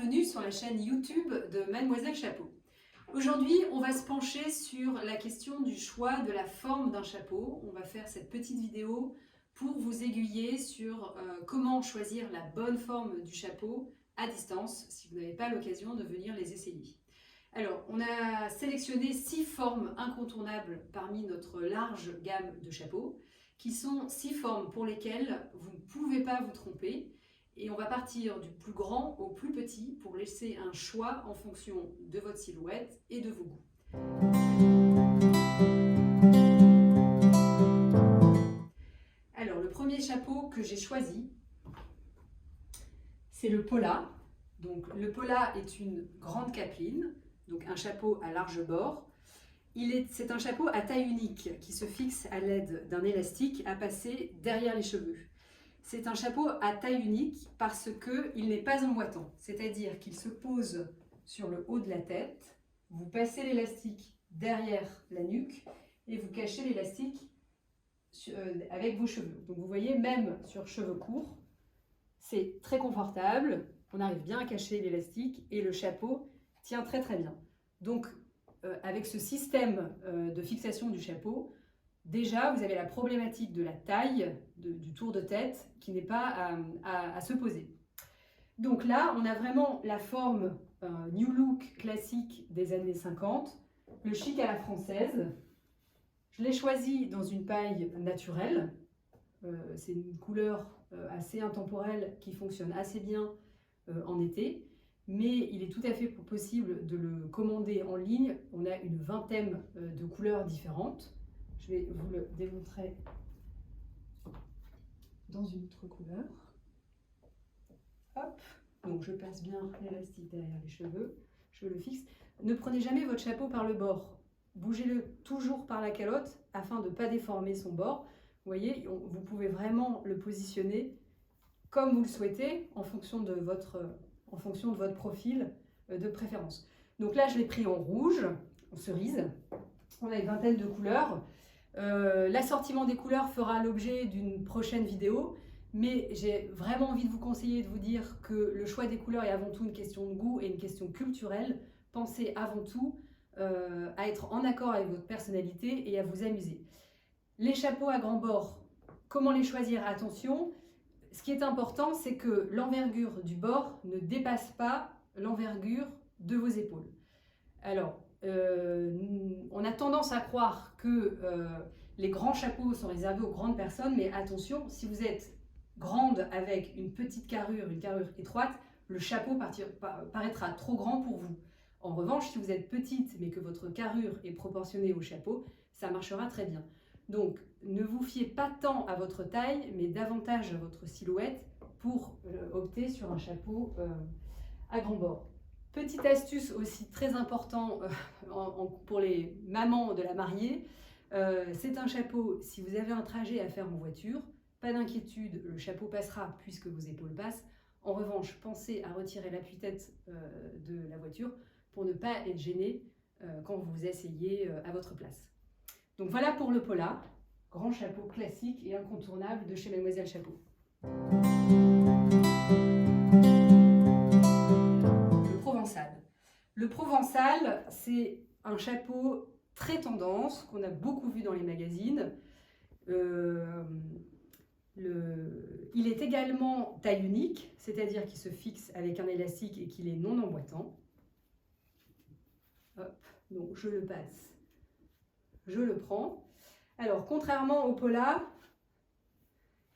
bienvenue sur la chaîne YouTube de Mademoiselle Chapeau. Aujourd'hui, on va se pencher sur la question du choix de la forme d'un chapeau. On va faire cette petite vidéo pour vous aiguiller sur comment choisir la bonne forme du chapeau à distance si vous n'avez pas l'occasion de venir les essayer. Alors, on a sélectionné 6 formes incontournables parmi notre large gamme de chapeaux, qui sont 6 formes pour lesquelles vous ne pouvez pas vous tromper. Et on va partir du plus grand au plus petit pour laisser un choix en fonction de votre silhouette et de vos goûts. Alors, le premier chapeau que j'ai choisi, c'est le Pola. Donc, le Pola est une grande capeline, donc un chapeau à large bord. C'est un chapeau à taille unique qui se fixe à l'aide d'un élastique à passer derrière les cheveux. C'est un chapeau à taille unique parce qu'il n'est pas emboîtant, c'est-à-dire qu'il se pose sur le haut de la tête, vous passez l'élastique derrière la nuque et vous cachez l'élastique avec vos cheveux. Donc vous voyez, même sur cheveux courts, c'est très confortable, on arrive bien à cacher l'élastique et le chapeau tient très très bien. Donc avec ce système de fixation du chapeau, déjà, vous avez la problématique de la taille, du tour de tête, qui n'est pas à se poser. Donc là, on a vraiment la forme New Look classique des années 50, le chic à la française. Je l'ai choisi dans une paille naturelle. C'est une couleur assez intemporelle qui fonctionne assez bien en été. Mais il est tout à fait possible de le commander en ligne. On a une vingtaine de couleurs différentes. Je vais vous le démontrer dans une autre couleur. Hop, donc je passe bien l'élastique derrière les cheveux, je le fixe. Ne prenez jamais votre chapeau par le bord. Bougez-le toujours par la calotte afin de ne pas déformer son bord. Vous voyez, vous pouvez vraiment le positionner comme vous le souhaitez en fonction de votre profil de préférence. Donc là, je l'ai pris en rouge, en cerise. On a une vingtaine de couleurs. L'assortiment des couleurs fera l'objet d'une prochaine vidéo, mais j'ai vraiment envie de vous conseiller, de vous dire que le choix des couleurs est avant tout une question de goût et une question culturelle. Pensez avant tout à être en accord avec votre personnalité et à vous amuser. Les chapeaux à grand bord, comment les choisir? Attention, ce qui est important, c'est que l'envergure du bord ne dépasse pas l'envergure de vos épaules. Alors, on a tendance à croire que les grands chapeaux sont réservés aux grandes personnes, mais attention, si vous êtes grande avec une petite carrure, une carrure étroite, le chapeau paraîtra trop grand pour vous. En revanche, si vous êtes petite, mais que votre carrure est proportionnée au chapeau, ça marchera très bien. Donc, ne vous fiez pas tant à votre taille, mais davantage à votre silhouette pour opter sur un chapeau à grand bord. Petite astuce aussi très important pour les mamans de la mariée, c'est un chapeau, si vous avez un trajet à faire en voiture, pas d'inquiétude, le chapeau passera puisque vos épaules passent. En revanche, pensez à retirer l'appui-tête de la voiture pour ne pas être gêné quand vous vous asseyez à votre place. Donc voilà pour le Pola, grand chapeau classique et incontournable de chez Mademoiselle Chapeau. Le Provençal, c'est un chapeau très tendance qu'on a beaucoup vu dans les magazines. Il est également taille unique, c'est-à-dire qu'il se fixe avec un élastique et qu'il est non emboîtant. Hop, donc je le passe, je le prends. Alors, contrairement au Pola,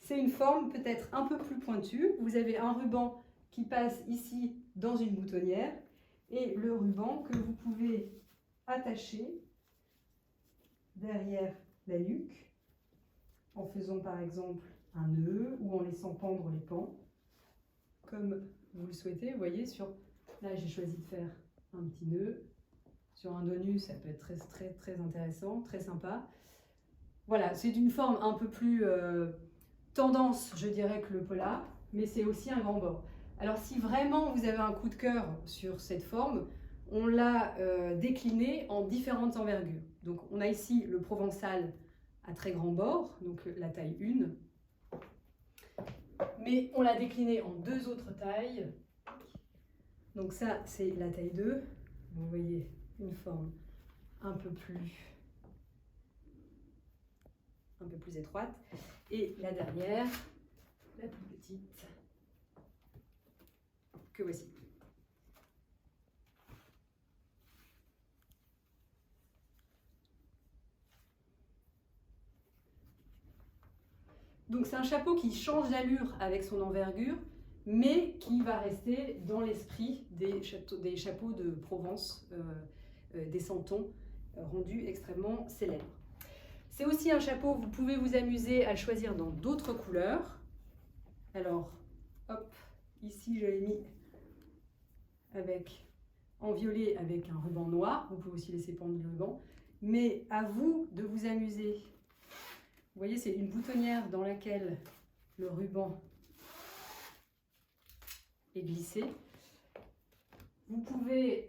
c'est une forme peut-être un peu plus pointue. Vous avez un ruban qui passe ici dans une boutonnière et le ruban que vous pouvez attacher derrière la nuque en faisant par exemple un nœud ou en laissant pendre les pans comme vous le souhaitez. Vous voyez, là j'ai choisi de faire un petit nœud. Sur un dos nu, ça peut être très intéressant, très sympa. Voilà, c'est d'une forme un peu plus tendance, je dirais, que le Pola, mais c'est aussi un grand bord. Alors si vraiment vous avez un coup de cœur sur cette forme, on l'a décliné en différentes envergures. Donc on a ici le Provençal à très grand bord, donc la taille 1. Mais on l'a décliné en 2 autres tailles. Donc ça, c'est la taille 2. Vous voyez une forme un peu plus étroite. Et la dernière, la plus petite, que voici. Donc c'est un chapeau qui change d'allure avec son envergure, mais qui va rester dans l'esprit des chapeaux de Provence, des Santons, rendus extrêmement célèbres. C'est aussi un chapeau, vous pouvez vous amuser à le choisir dans d'autres couleurs. Alors, hop, ici je l'ai mis en violet avec un ruban noir. Vous pouvez aussi laisser pendre le ruban. Mais à vous de vous amuser. Vous voyez, c'est une boutonnière dans laquelle le ruban est glissé. Vous pouvez,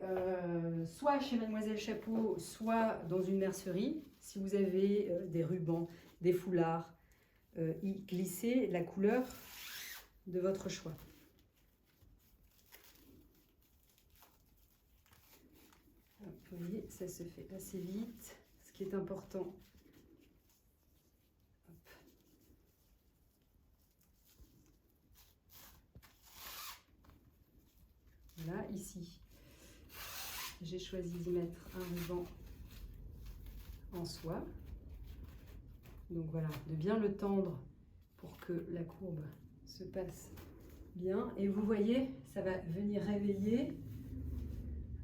soit chez Mademoiselle Chapeau, soit dans une mercerie, si vous avez des rubans, des foulards, y glisser la couleur de votre choix. Vous voyez, ça se fait assez vite. Ce qui est important, voilà, ici, j'ai choisi d'y mettre un ruban en soie. Donc voilà, de bien le tendre pour que la courbe se passe bien. Et vous voyez, ça va venir réveiller.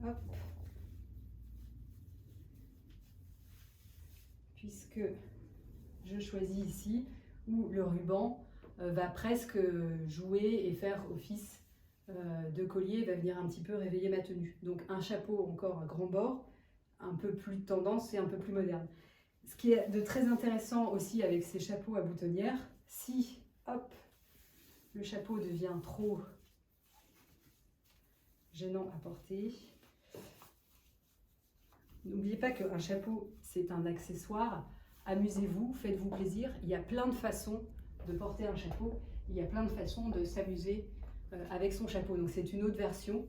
Hop. Puisque je choisis ici où le ruban va presque jouer et faire office de collier, va venir un petit peu réveiller ma tenue. Donc un chapeau encore à grand bord, un peu plus tendance et un peu plus moderne. Ce qui est de très intéressant aussi avec ces chapeaux à boutonnière, si hop, le chapeau devient trop gênant à porter, n'oubliez pas qu'un chapeau c'est un accessoire, amusez-vous, faites-vous plaisir, il y a plein de façons de porter un chapeau, il y a plein de façons de s'amuser avec son chapeau, donc c'est une autre version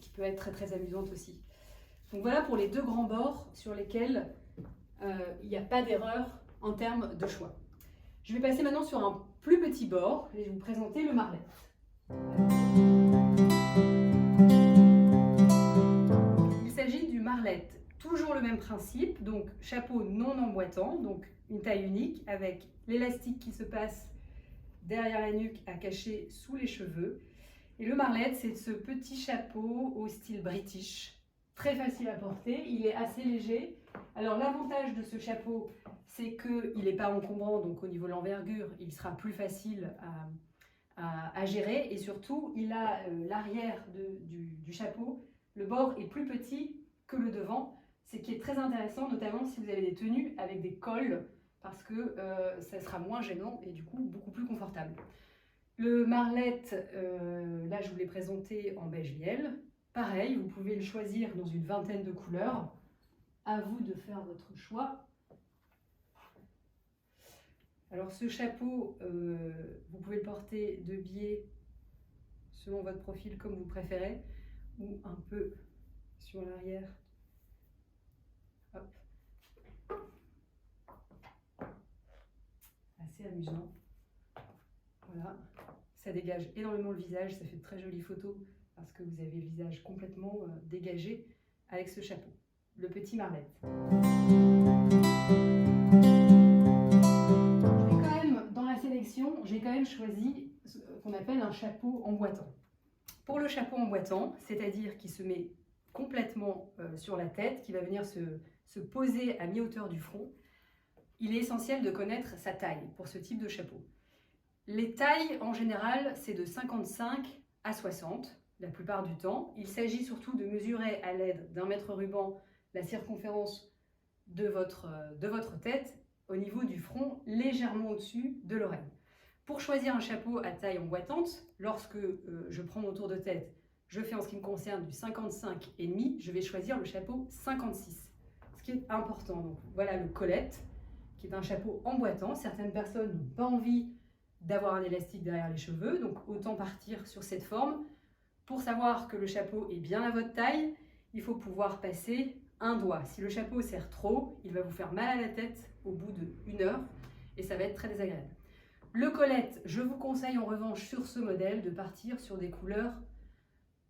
qui peut être très très amusante aussi. Donc voilà pour les deux grands bords sur lesquels il n'y a pas d'erreur en termes de choix. Je vais passer maintenant sur un plus petit bord et je vais vous présenter le marlette. Il s'agit du marlette, toujours le même principe, donc chapeau non emboîtant, donc une taille unique avec l'élastique qui se passe derrière la nuque à cacher sous les cheveux. Et le marlette, c'est ce petit chapeau au style british, très facile à porter, il est assez léger. Alors l'avantage de ce chapeau, c'est qu'il n'est pas encombrant, donc au niveau de l'envergure, il sera plus facile à gérer. Et surtout, il a l'arrière du chapeau, le bord est plus petit que le devant, ce qui est très intéressant, notamment si vous avez des tenues avec des cols, parce que ça sera moins gênant et du coup beaucoup plus confortable. Le marlette, là je vous l'ai présenté en beige miel. Pareil, vous pouvez le choisir dans une vingtaine de couleurs. À vous de faire votre choix. Alors ce chapeau, vous pouvez le porter de biais selon votre profil comme vous préférez, ou un peu sur l'arrière. Hop. Assez amusant. Voilà, ça dégage énormément le visage, ça fait de très jolies photos parce que vous avez le visage complètement dégagé avec ce chapeau. Le petit marlette. Dans la sélection, j'ai quand même choisi ce qu'on appelle un chapeau emboîtant. Pour le chapeau emboîtant, c'est-à-dire qui se met complètement sur la tête, qui va venir se poser à mi-hauteur du front, il est essentiel de connaître sa taille pour ce type de chapeau. Les tailles, en général, c'est de 55 à 60, la plupart du temps. Il s'agit surtout de mesurer à l'aide d'un mètre ruban la circonférence de votre tête au niveau du front, légèrement au-dessus de l'oreille. Pour choisir un chapeau à taille emboîtante, lorsque je prends mon tour de tête, je fais en ce qui me concerne du 55,5, je vais choisir le chapeau 56, ce qui est important. Donc voilà le colette, qui est un chapeau emboîtant. Certaines personnes n'ont pas envie d'avoir un élastique derrière les cheveux, donc autant partir sur cette forme. Pour savoir que le chapeau est bien à votre taille, il faut pouvoir passer un doigt. Si le chapeau serre trop, il va vous faire mal à la tête au bout d'1 heure et ça va être très désagréable. Le collet, je vous conseille en revanche sur ce modèle de partir sur des couleurs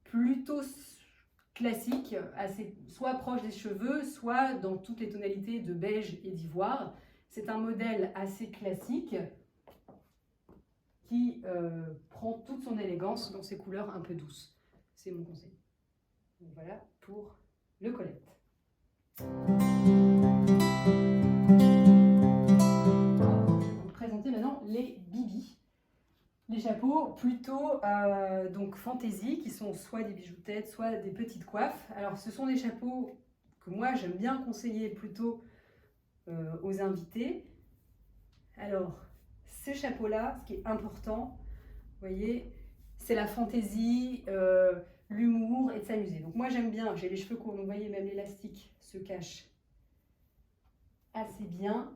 plutôt classiques, soit proches des cheveux, soit dans toutes les tonalités de beige et d'ivoire. C'est un modèle assez classique qui prend toute son élégance dans ses couleurs un peu douces. C'est mon conseil. Donc voilà pour le collet. Je vais vous présenter maintenant les bibis. Les chapeaux plutôt donc fantaisie, qui sont soit des bijoux-têtes, soit des petites coiffes. Alors ce sont des chapeaux que moi j'aime bien conseiller plutôt aux invités. Alors ce chapeau-là, ce qui est important, vous voyez, c'est la fantaisie, l'humour et de s'amuser. Donc moi j'aime bien, j'ai les cheveux courts, donc vous voyez même l'élastique se cache assez bien.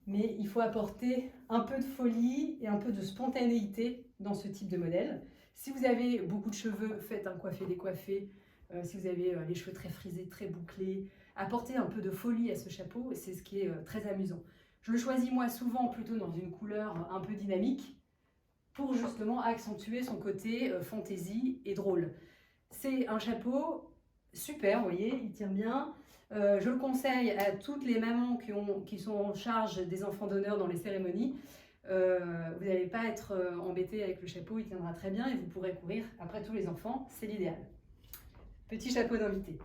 Mais il faut apporter un peu de folie et un peu de spontanéité dans ce type de modèle. Si vous avez beaucoup de cheveux, faites un coiffé décoiffé. Si vous avez les cheveux très frisés, très bouclés, apportez un peu de folie à ce chapeau et c'est ce qui est très amusant. Je le choisis moi souvent plutôt dans une couleur un peu dynamique pour justement accentuer son côté fantaisie et drôle. C'est un chapeau super, vous voyez, il tient bien. Je le conseille à toutes les mamans qui sont en charge des enfants d'honneur dans les cérémonies. Vous n'allez pas être embêté avec le chapeau, il tiendra très bien et vous pourrez courir après tous les enfants, c'est l'idéal. Petit chapeau d'invité.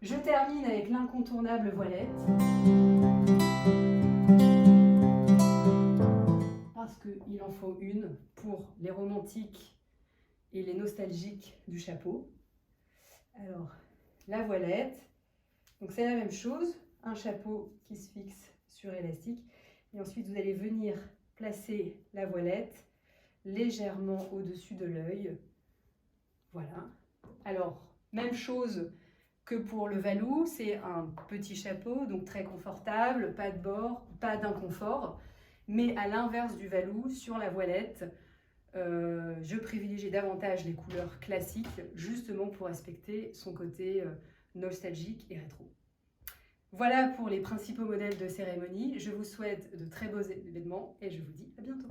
Je termine avec l'incontournable voilette. Parce qu'il en faut une pour les romantiques et les nostalgiques du chapeau. Alors, la voilette. Donc c'est la même chose, un chapeau qui se fixe sur élastique. Et ensuite, vous allez venir placer la voilette légèrement au-dessus de l'œil. Voilà. Alors, même chose que pour le Valou, c'est un petit chapeau, donc très confortable, pas de bord, pas d'inconfort. Mais à l'inverse du Valou, sur la voilette, je privilégie davantage les couleurs classiques, justement pour respecter son côté nostalgique et rétro. Voilà pour les principaux modèles de cérémonie. Je vous souhaite de très beaux événements et je vous dis à bientôt.